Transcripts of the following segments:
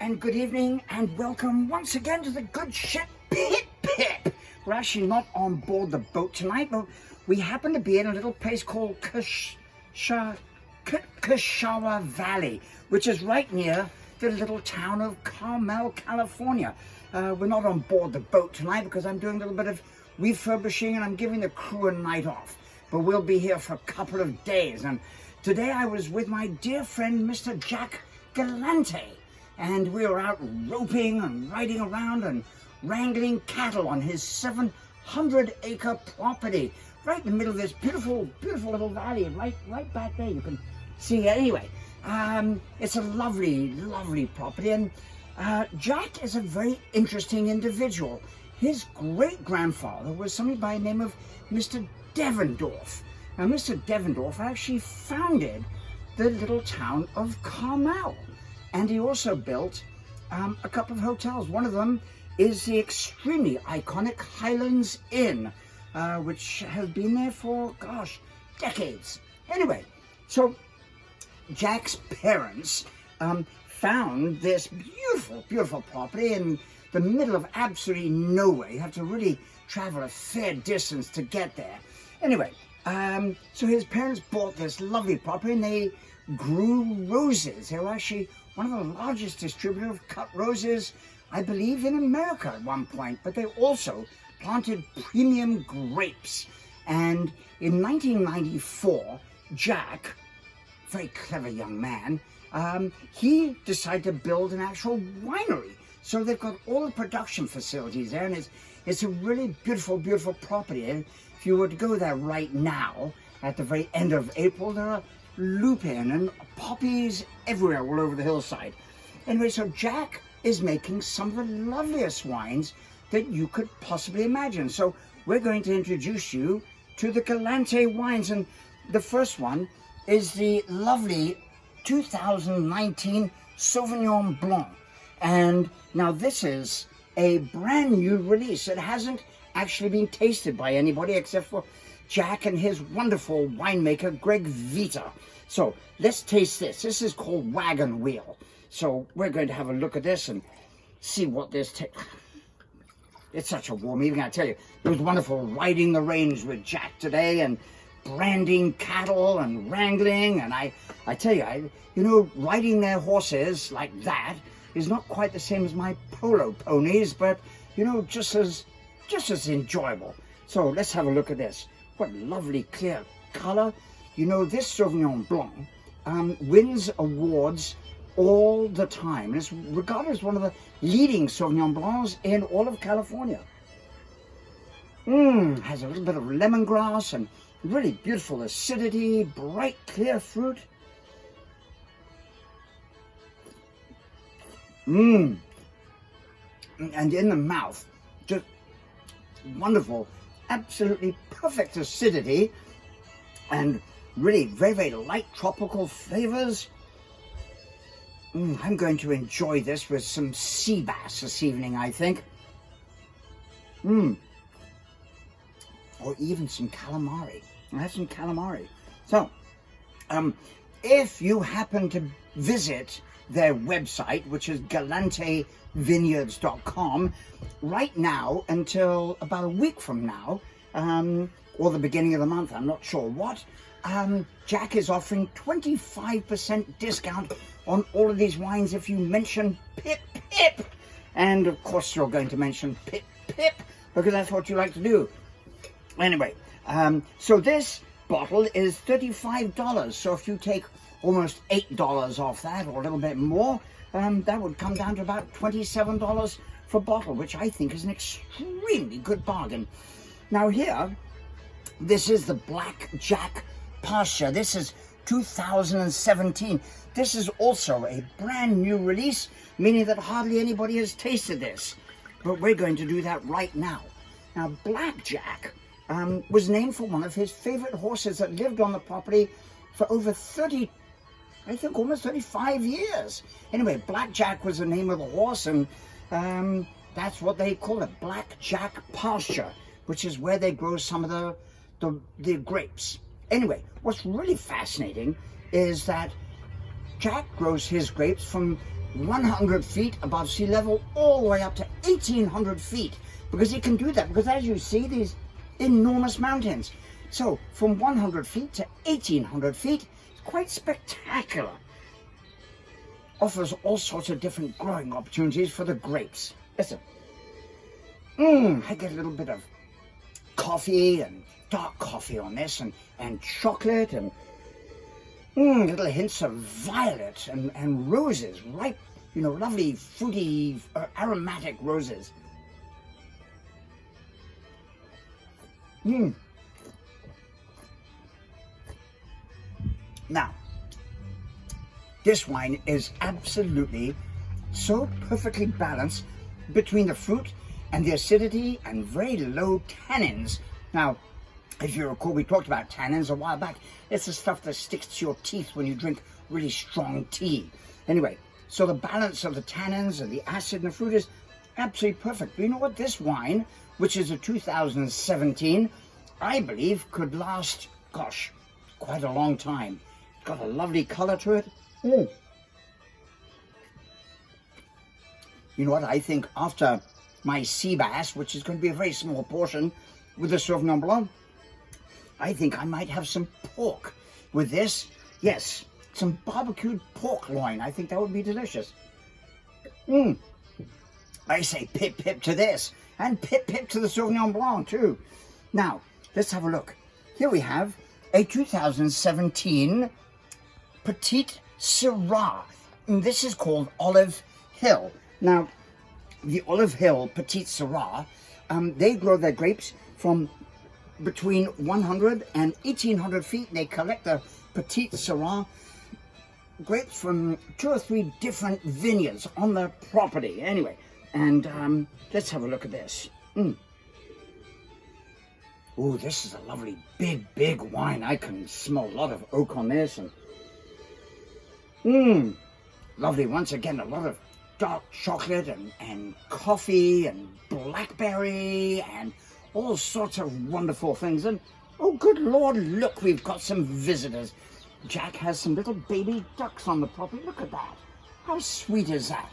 and good evening and welcome once again to the good ship Pip Pip. We're actually not on board the boat tonight, but we happen to be in a little place called Kashawa Valley, which is right near the little town of Carmel, California. We're not on board the boat tonight because I'm doing a little bit of refurbishing and I'm giving the crew a night off. But we'll be here for a couple of days. And today I was with my dear friend, Mr. Jack Galante. And we were out roping and riding around and wrangling cattle on his 700-acre property. Right in the middle of this beautiful, beautiful little valley. Right back there, you can see it. Anyway, it's a lovely, lovely property. And Jack is a very interesting individual. His great-grandfather was somebody by the name of Mr. Devendorf. Now, Mr. Devendorf actually founded the little town of Carmel. And he also built a couple of hotels. One of them is the extremely iconic Highlands Inn, which has been there for, gosh, decades. Anyway, so Jack's parents found this beautiful, beautiful property in the middle of absolutely nowhere. You have to really travel a fair distance to get there. Anyway, so his parents bought this lovely property and they grew roses. They were actually one of the largest distributors of cut roses, I believe, in America at one point. But they also planted premium grapes. And in 1994, Jack, very clever young man, he decided to build an actual winery. So they've got all the production facilities there, and it's a really beautiful, beautiful property. And if you were to go there right now, at the very end of April, there are lupin and poppies everywhere all over the hillside. Anyway, so Jack is making some of the loveliest wines that you could possibly imagine. So we're going to introduce you to the Galante wines. And the first one is the lovely 2019 Sauvignon Blanc. And now this is a brand new release. It hasn't actually been tasted by anybody except for Jack and his wonderful winemaker, Greg Vita. So let's taste this. This is called Wagon Wheel. So we're going to have a look at this and see what this tastes. It's such a warm evening, I tell you. It was wonderful riding the range with Jack today and branding cattle and wrangling. And I tell you, riding their horses like that is not quite the same as my polo ponies, but, just as enjoyable. So let's have a look at this. What lovely clear color. This Sauvignon Blanc wins awards all the time. It's regarded as one of the leading Sauvignon Blancs in all of California. Has a little bit of lemongrass and really beautiful acidity, bright clear fruit. And in the mouth, just wonderful, absolutely perfect acidity and really very, very light tropical flavors. I'm going to enjoy this with some sea bass this evening, I think. Or even some calamari. I have some calamari. So, if you happen to visit their website, which is galantevineyards.com, right now until about a week from now, or the beginning of the month, I'm not sure what, Jack is offering 25% discount on all of these wines if you mention Pip Pip. And of course you're going to mention Pip Pip because that's what you like to do. Anyway, so this bottle is $35. So if you take almost $8 off that, or a little bit more, that would come down to about $27 for a bottle, which I think is an extremely good bargain. Now here, this is the Blackjack pasture. This is 2017. This is also a brand new release, meaning that hardly anybody has tasted this. But we're going to do that right now. Now, Blackjack was named for one of his favorite horses that lived on the property for over 30, I think almost 35 years. Anyway, Blackjack was the name of the horse, and that's what they call it, Blackjack pasture, which is where they grow some of the grapes. Anyway, what's really fascinating is that Jack grows his grapes from 100 feet above sea level all the way up to 1,800 feet, because it can do that, because as you see, these enormous mountains. So from 100 feet to 1,800 feet, it's quite spectacular. Offers all sorts of different growing opportunities for the grapes. Listen, I get a little bit of coffee and dark coffee on this, and chocolate, and little hints of violet and roses, ripe, lovely, fruity, aromatic roses. Now, this wine is absolutely so perfectly balanced between the fruit and the acidity and very low tannins. Now, if you recall, we talked about tannins a while back. It's the stuff that sticks to your teeth when you drink really strong tea. Anyway, so the balance of the tannins and the acid in the fruit is absolutely perfect. But you know what? This wine, which is a 2017, I believe could last, gosh, quite a long time. It's got a lovely color to it. You know what? I think after my sea bass, which is going to be a very small portion with the Sauvignon Blanc, I think I might have some pork with this. Yes, some barbecued pork loin. I think that would be delicious. I say pip pip to this, and pip pip to the Sauvignon Blanc too. Now, let's have a look. Here we have a 2017 Petite Syrah, and this is called Olive Hill. Now, the Olive Hill Petite Syrah, they grow their grapes from between 100 and 1,800 feet. They collect the Petite Syrah grapes from 2 or 3 different vineyards on their property. Anyway, and let's have a look at this. Oh, this is a lovely big wine. I can smell a lot of oak on this, and lovely. Once again, a lot of dark chocolate and coffee and blackberry and all sorts of wonderful things. And oh, good Lord, look, we've got some visitors. Jack has some little baby ducks on the property. Look at that. How sweet is that?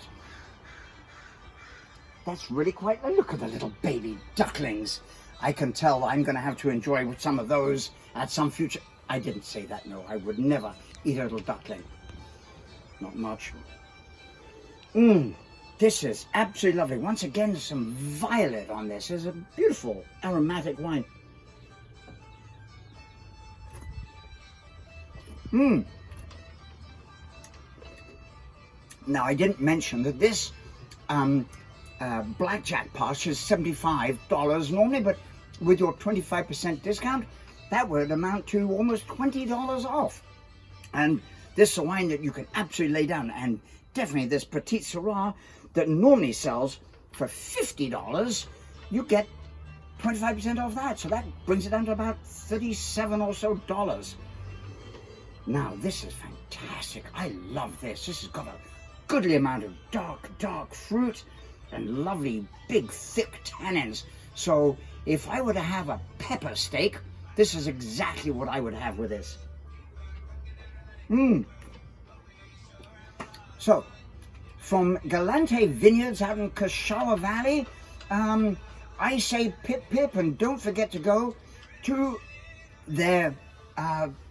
That's really quite, look at the little baby ducklings. I can tell I'm going to have to enjoy some of those at some future. I didn't say that, no. I would never eat a little duckling. Not much. This is absolutely lovely. Once again, there's some violet on this. It's a beautiful aromatic wine. Now, I didn't mention that this Blackjack Pass is $75 normally, but with your 25% discount, that would amount to almost $20 off. And this is a wine that you can absolutely lay down, and definitely this Petite Syrah that normally sells for $50, you get 25% off that. So that brings it down to about $37 or so dollars. Now, this is fantastic. I love this. This has got a goodly amount of dark fruit and lovely, big, thick tannins. So if I were to have a pepper steak, this is exactly what I would have with this. So, from Galante Vineyards out in Kashawa Valley, I say pip pip, and don't forget to go to their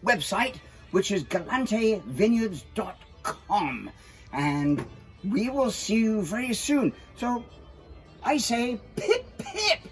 website, which is galantevineyards.com, and we will see you very soon. So I say pip pip.